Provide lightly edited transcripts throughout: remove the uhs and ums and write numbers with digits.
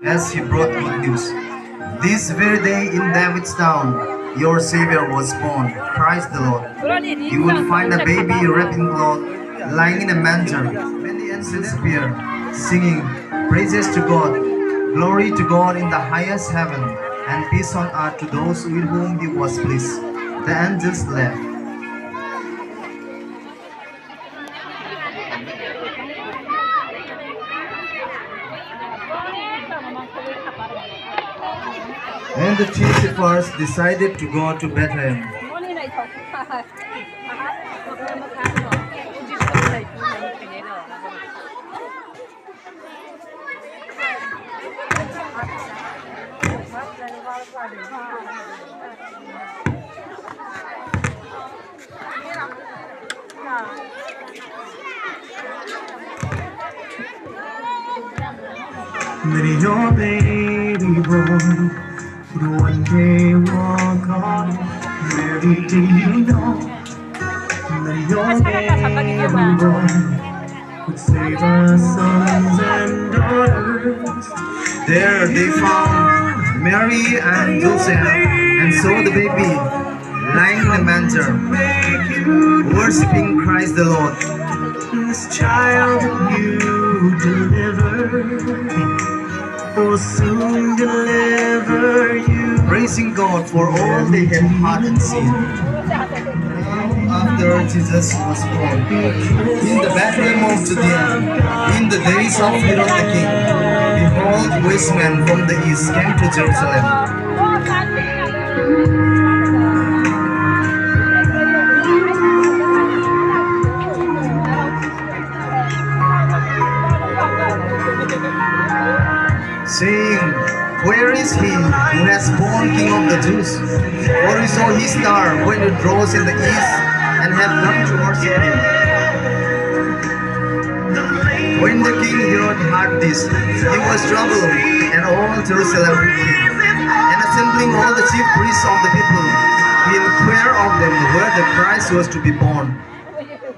as he brought good news. This very day in David's town, your Savior was born, Christ the Lord. You will find a baby wrapped in cloth, lying in a manger. Many angels appear, singing praises to God, glory to God in the highest heaven, and peace on earth to those with whom He was pleased. The angels left. And the chief shepherds decided to go to Bethlehem. Let your baby boy would one day walk on. Mary, do you know that your baby boy would save our sons and daughters? There they found Mary and Joseph and saw the baby lying in a manger, worshipping Christ the Lord. This child you deliver will soon deliver you. Praising God for all they had heard and seen. After Jesus was born, in the Bethlehem of Judea, in the days of Herod the king, behold, wise men from the east came to Jerusalem. Saying, where is he who has born King of the Jews? For we saw his star when it rose in the east and have come to worship him. When the king Herod heard this, he was troubled, and all Jerusalem with him. And assembling all the chief priests of the people, he inquired of them where the Christ was to be born.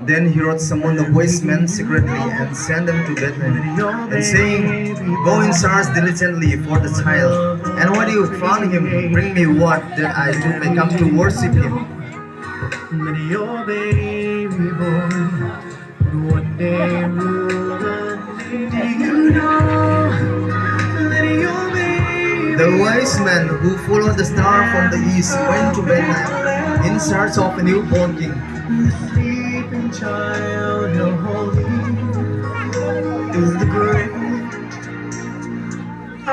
Then Herod summoned the wise men secretly and sent them to Bethlehem, and saying, go and search diligently for the child, and when you found him, bring me word that I too may come to worship him. Let your baby boy would one day rule the day. Do you know? Let your baby The wise men who followed the star from the east went to Bethlehem in search of a newborn king. sleeping child, your holy is the great I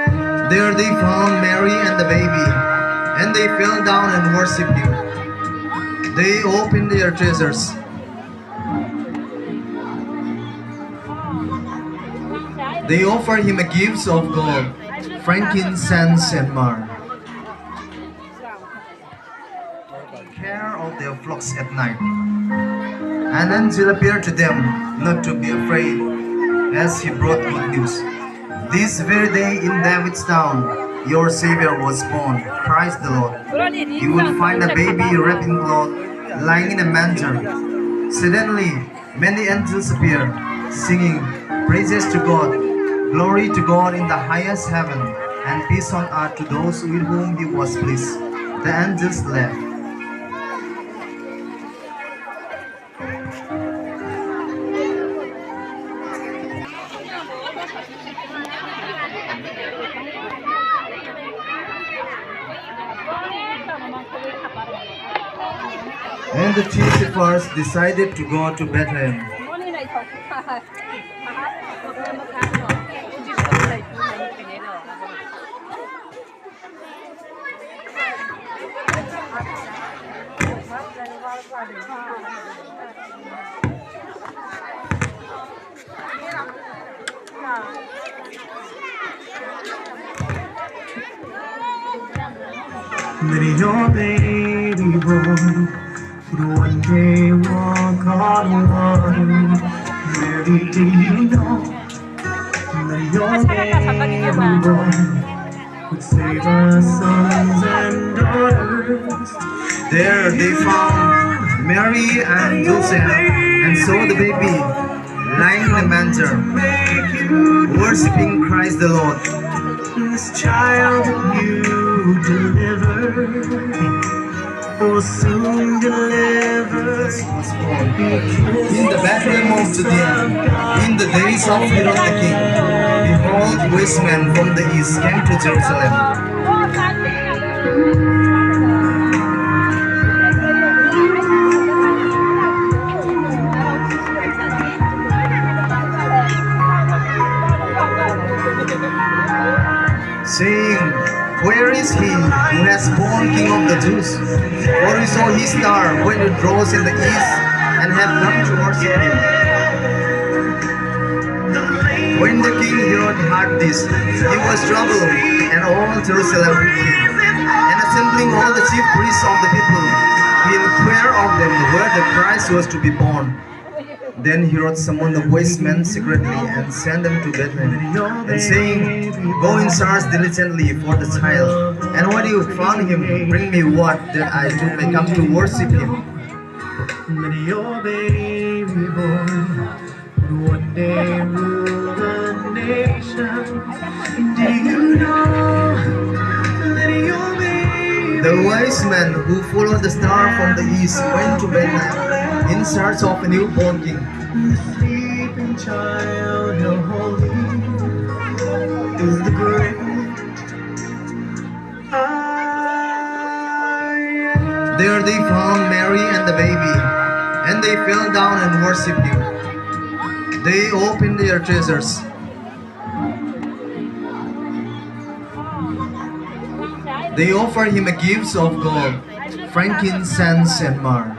am. There they found Mary and the baby, and they fell down and worshipped him. They opened their treasures. They offered him gifts of gold, frankincense, and myrrh. Care of their flocks at night. An angel appeared to them, not to be afraid, as he brought good news. This very day in David's town, your Savior was born, Christ the Lord. You will find a baby wrapped in cloth, lying in a manger. Suddenly, many angels appeared, singing praises to God, glory to God in the highest heaven, and peace on earth to those with whom He was pleased. The angels left. And the chief shepherds decided to go to Bethlehem. Let your baby boy would one day walk on water. Mary, do you know that your baby boy would save our sons and daughters? There they found Mary and Joseph and saw the baby lying in a manger, make you worshipping Christ the Lord. this child that you delivered will soon deliver. In the Bethlehem of Judea, in the days of Herod the king, behold, wise men from the east came to Jerusalem, saying, where is he who has born King of the Jews? For we saw his star when it rose in the east, and have come to worship him. When the king Herod heard this, he was troubled, and all Jerusalem with him. And assembling all the chief priests of the people, he inquired of them where the Christ was to be born. Then Herod summoned the wise men secretly and sent them to Bethlehem, and saying, go and search diligently for the child, and when you found him, bring me word that I too may come to worship him. That your baby boy would one day rule the nation. Do you know that your baby The wise men who followed the star from the east went to Bethlehem in search of a newborn king. the sleeping child how holy is the great I am. There they found Mary and the baby, and they fell down and worshipped him. They opened their treasures. They offered him a gifts of gold, frankincense, and myrrh.